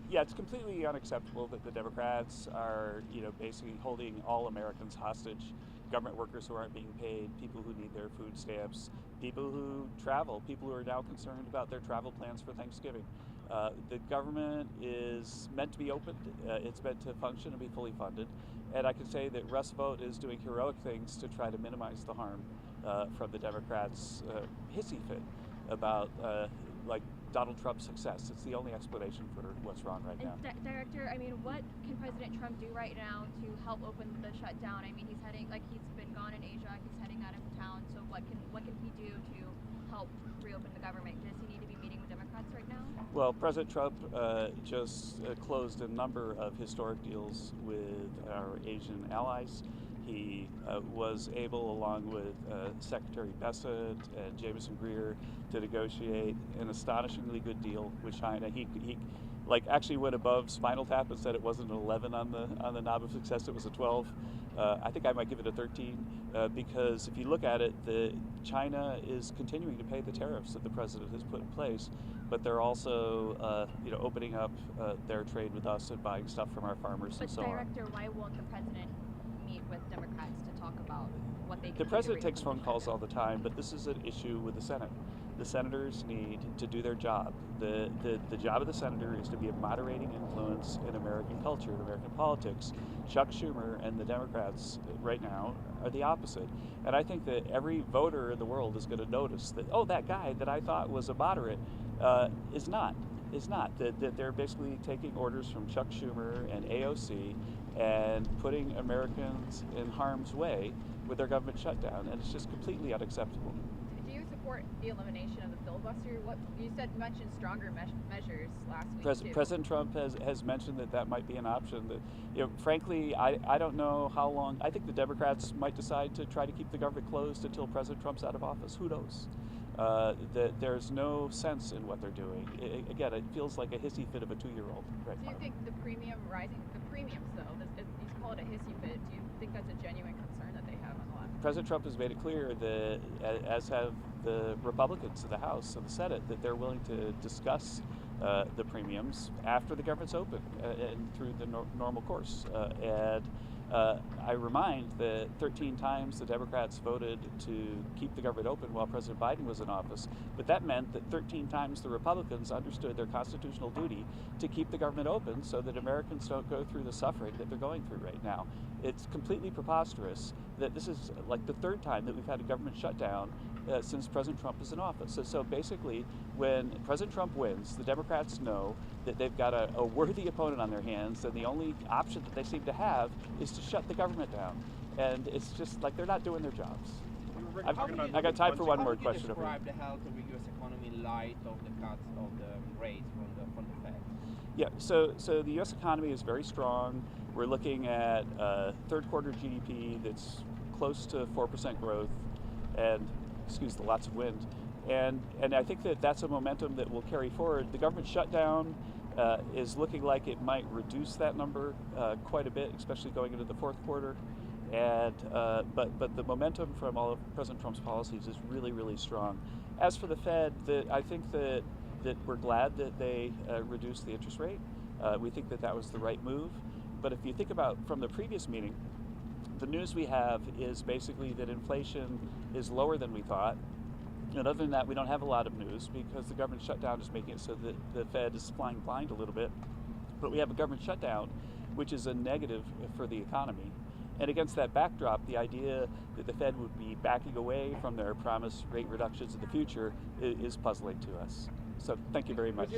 Yeah, it's completely unacceptable that the Democrats are, basically holding all Americans hostage. Government workers who aren't being paid, people who need their food stamps, people who travel, people who are now concerned about their travel plans for Thanksgiving. The government is meant to be opened. It's meant to function and be fully funded. And I can say that Russ Vought is doing heroic things to try to minimize the harm from the Democrats' hissy fit about like Donald Trump's success. It's the only explanation for what's wrong right now. Director, I mean, what can President Trump do right now to help open the shutdown? I mean, he's been gone in Asia, he's heading out of town, so what can he do to help reopen the government? Does he need to be meeting with Democrats right now? Well, President Trump just closed a number of historic deals with our Asian allies. He was able, along with Secretary Hassett and Jameson Greer, to negotiate an astonishingly good deal with China. He actually went above Spinal Tap and said it wasn't an 11 on the knob of success; it was a 12. I think I might give it a 13 because if you look at it, China is continuing to pay the tariffs that the president has put in place, but they're also opening up their trade with us and buying stuff from our farmers and so on. But Director, why won't the president meet with Democrats to talk about what they can do? The president takes phone calls all the time, but this is an issue with the Senate. The senators need to do their job. The job of the senator is to be a moderating influence in American culture, in American politics. Chuck Schumer and the Democrats right now are the opposite. And I think that every voter in the world is going to notice that, oh, that guy that I thought was a moderate is not. That they're basically taking orders from Chuck Schumer and AOC and putting Americans in harm's way with their government shutdown, and it's just completely unacceptable. Do you support the elimination of the filibuster? What you mentioned stronger measures last week. President Trump has mentioned that might be an option. That frankly, I don't know how long. I think the Democrats might decide to try to keep the government closed until President Trump's out of office. Who knows? That there's no sense in what they're doing. Again, it feels like a hissy fit of a 2-year-old right now. Do you think the premiums though, you call it a hissy fit, do you think that's a genuine concern that they have on the left? President Trump has made it clear that, as have the Republicans in the House and the Senate, that they're willing to discuss the premiums after the government's open and through the normal course. I remind that 13 times the Democrats voted to keep the government open while President Biden was in office, but that meant that 13 times the Republicans understood their constitutional duty to keep the government open so that Americans don't go through the suffering that they're going through right now. It's completely preposterous that this is like the third time that we've had a government shutdown since President Trump is in office. So basically, when President Trump wins, the Democrats know that they've got a worthy opponent on their hands, and the only option that they seem to have is to shut the government down. And it's just like they're not doing their jobs. I got time for one more question. How would you describe the health of the U.S. economy in light of the cuts of the rates from the Fed? Yeah, so the U.S. economy is very strong. We're looking at third quarter GDP that's close to 4% growth, and excuse the lots of wind. And I think that's a momentum that will carry forward. The government shutdown is looking like it might reduce that number quite a bit, especially going into the fourth quarter. And but the momentum from all of President Trump's policies is really, really strong. As for the Fed, I think that we're glad that they reduced the interest rate. We think that was the right move. But if you think about from the previous meeting, the news we have is basically that inflation is lower than we thought. And other than that, we don't have a lot of news because the government shutdown is making it so that the Fed is flying blind a little bit. But we have a government shutdown, which is a negative for the economy. And against that backdrop, the idea that the Fed would be backing away from their promised rate reductions in the future is puzzling to us. So thank you very much.